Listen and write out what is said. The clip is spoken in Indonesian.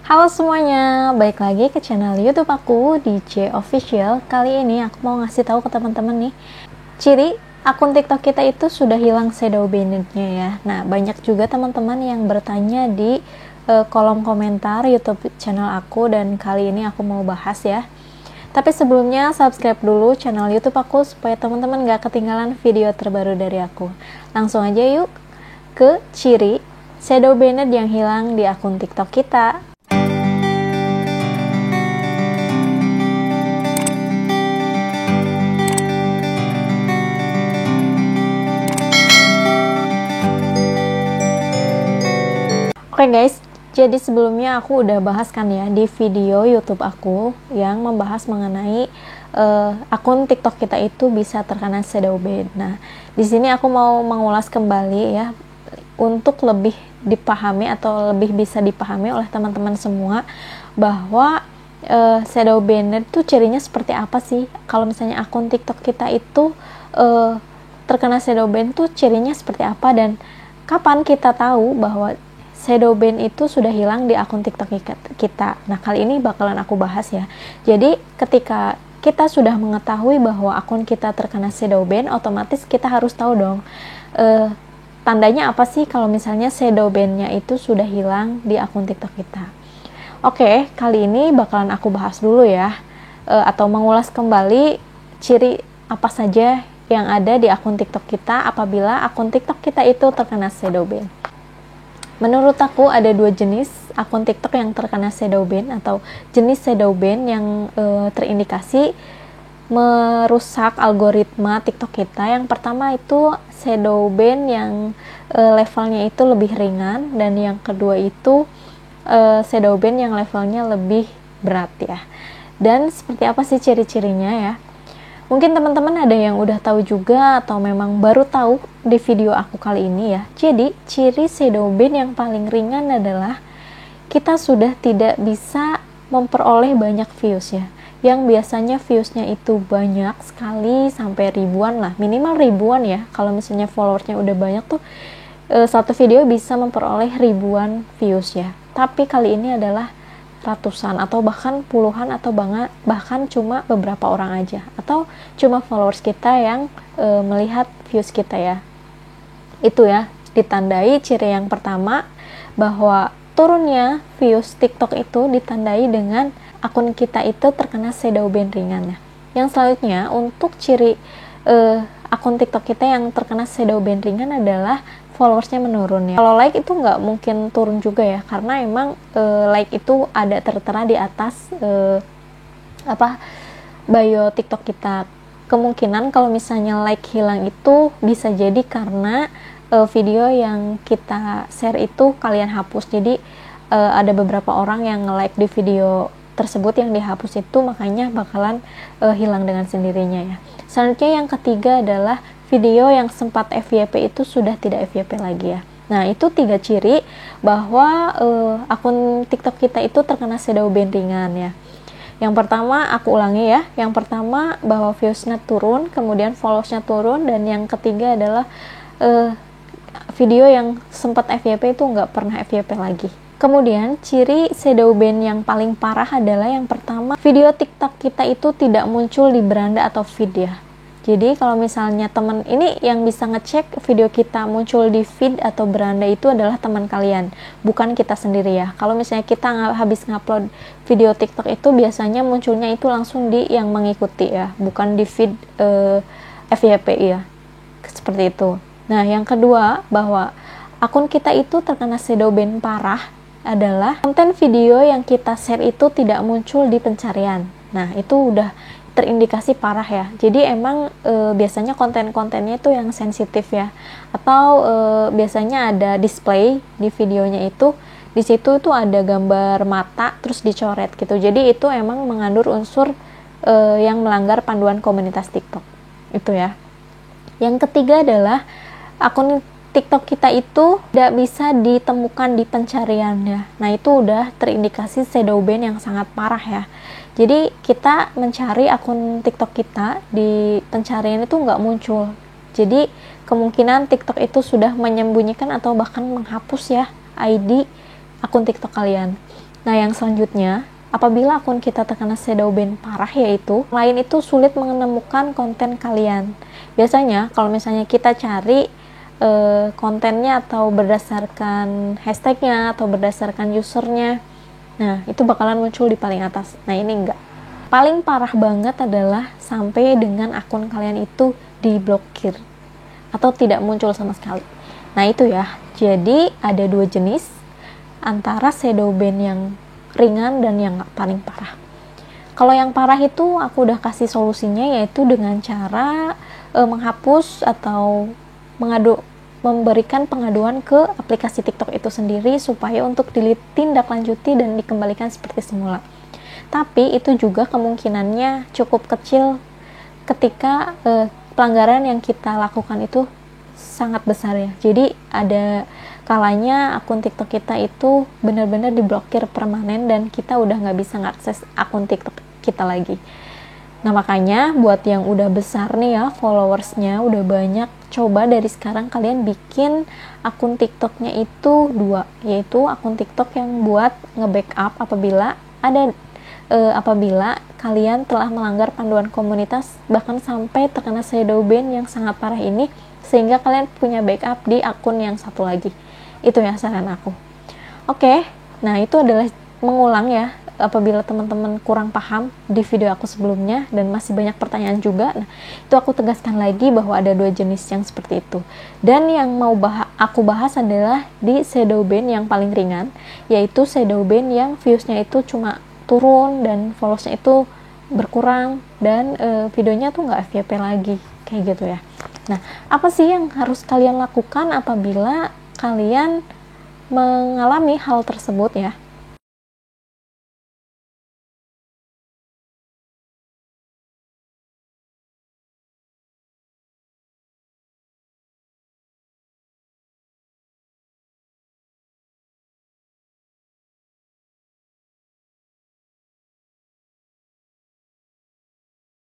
Halo semuanya, balik lagi ke channel YouTube aku di J Official. Kali ini aku mau ngasih tahu ke teman-teman nih, ciri akun TikTok kita itu sudah hilang shadow banned-nya ya. Nah, banyak juga teman-teman yang bertanya di kolom komentar YouTube channel aku, dan kali ini aku mau bahas ya. Tapi sebelumnya subscribe dulu channel YouTube aku supaya teman-teman gak ketinggalan video terbaru dari aku. Langsung aja yuk ke ciri shadow banned yang hilang di akun TikTok kita. Oke guys, jadi sebelumnya aku udah bahas kan ya di video YouTube aku yang membahas mengenai akun TikTok kita itu bisa terkena shadow ban. Nah, di sini aku mau mengulas kembali ya untuk lebih dipahami atau lebih bisa dipahami oleh teman-teman semua bahwa shadow ban itu cirinya seperti apa sih? Kalau misalnya akun TikTok kita itu terkena shadow ban tuh cirinya seperti apa, dan kapan kita tahu bahwa shadow ban itu sudah hilang di akun TikTok kita. Nah, kali ini bakalan aku bahas ya. Jadi, ketika kita sudah mengetahui bahwa akun kita terkena shadow ban, otomatis kita harus tahu dong, tandanya apa sih kalau misalnya shadow ban-nya itu sudah hilang di akun TikTok kita. Oke, kali ini bakalan aku bahas dulu ya, atau mengulas kembali ciri apa saja yang ada di akun TikTok kita apabila akun TikTok kita itu terkena shadow ban. Menurut aku ada dua jenis akun TikTok yang terkena shadow ban atau jenis shadow ban yang terindikasi merusak algoritma TikTok kita. Yang pertama itu shadow ban yang levelnya itu lebih ringan, dan yang kedua itu shadow ban yang levelnya lebih berat ya. Dan seperti apa sih ciri-cirinya ya? Mungkin teman-teman ada yang udah tahu juga atau memang baru tahu di video aku kali ini ya. Jadi, ciri shadow ban yang paling ringan adalah kita sudah tidak bisa memperoleh banyak views ya. Yang biasanya viewsnya itu banyak sekali sampai ribuan lah, minimal ribuan ya. Kalau misalnya followersnya udah banyak tuh satu video bisa memperoleh ribuan views ya. Tapi kali ini adalah ratusan atau bahkan puluhan atau bahkan cuma beberapa orang aja atau cuma followers kita yang melihat views kita ya. Itu ya ditandai ciri yang pertama bahwa turunnya views TikTok itu ditandai dengan akun kita itu terkena shadow ban ringan ya. Yang selanjutnya untuk ciri akun TikTok kita yang terkena shadow ban ringan adalah followersnya menurun ya. Kalau like itu nggak mungkin turun juga ya, karena emang like itu ada tertera di atas bio TikTok kita. Kemungkinan kalau misalnya like hilang itu bisa jadi karena video yang kita share itu kalian hapus. Jadi ada beberapa orang yang like di video tersebut yang dihapus itu, makanya bakalan hilang dengan sendirinya ya. Selanjutnya yang ketiga adalah video yang sempat FYP itu sudah tidak FYP lagi ya. Nah, itu 3 ciri bahwa akun TikTok kita itu terkena shadow ban ringan ya. Yang pertama, aku ulangi ya. Yang pertama bahwa viewsnya turun, kemudian followersnya turun, dan yang ketiga adalah video yang sempat FYP itu nggak pernah FYP lagi. Kemudian ciri shadow ban yang paling parah adalah yang pertama, video TikTok kita itu tidak muncul di beranda atau feed ya. Jadi kalau misalnya teman ini yang bisa ngecek video kita muncul di feed atau beranda itu adalah teman kalian, bukan kita sendiri ya. Kalau misalnya kita habis ngupload video TikTok itu biasanya munculnya itu langsung di yang mengikuti ya, bukan di feed FYP ya. Seperti itu. Nah, yang kedua bahwa akun kita itu terkena shadow ban parah adalah konten video yang kita share itu tidak muncul di pencarian. Nah, itu udah terindikasi parah ya. Jadi emang biasanya konten-kontennya itu yang sensitif ya, atau biasanya ada display di videonya itu, di situ itu ada gambar mata terus dicoret gitu. Jadi itu emang mengandung unsur yang melanggar panduan komunitas TikTok itu ya. Yang ketiga adalah akun TikTok kita itu tidak bisa ditemukan di pencarian ya. Nah, itu udah terindikasi shadow ban yang sangat parah ya. Jadi kita mencari akun TikTok kita di pencarian itu nggak muncul. Jadi kemungkinan TikTok itu sudah menyembunyikan atau bahkan menghapus ya ID akun TikTok kalian. Nah, yang selanjutnya, apabila akun kita terkena shadow ban parah, yaitu lain itu sulit menemukan konten kalian. Biasanya kalau misalnya kita cari kontennya atau berdasarkan hashtagnya atau berdasarkan usernya, nah itu bakalan muncul di paling atas. Nah, ini enggak. Paling parah banget adalah sampai dengan akun kalian itu diblokir atau tidak muncul sama sekali. Nah, itu ya. Jadi ada dua jenis antara shadow ban yang ringan dan yang paling parah. Kalau yang parah itu aku udah kasih solusinya, yaitu dengan cara menghapus atau memberikan pengaduan ke aplikasi TikTok itu sendiri supaya untuk ditindaklanjuti dan dikembalikan seperti semula. Tapi itu juga kemungkinannya cukup kecil ketika pelanggaran yang kita lakukan itu sangat besar ya. Jadi ada kalanya akun TikTok kita itu benar-benar diblokir permanen dan kita udah nggak bisa ngakses akun TikTok kita lagi. Nah, makanya buat yang udah besar nih ya followersnya, udah banyak, coba dari sekarang kalian bikin akun TikToknya itu dua, yaitu akun TikTok yang buat nge-backup apabila kalian telah melanggar panduan komunitas, bahkan sampai terkena shadow ban yang sangat parah ini, sehingga kalian punya backup di akun yang satu lagi. Itu ya saran aku. Oke, nah itu adalah mengulang ya, apabila teman-teman kurang paham di video aku sebelumnya dan masih banyak pertanyaan juga. Nah, itu aku tegaskan lagi bahwa ada dua jenis yang seperti itu. Dan yang mau aku bahas adalah di shadow ban yang paling ringan, yaitu shadow ban yang viewsnya itu cuma turun dan followersnya itu berkurang dan videonya tuh nggak FYP lagi, kayak gitu ya. Nah, apa sih yang harus kalian lakukan apabila kalian mengalami hal tersebut ya?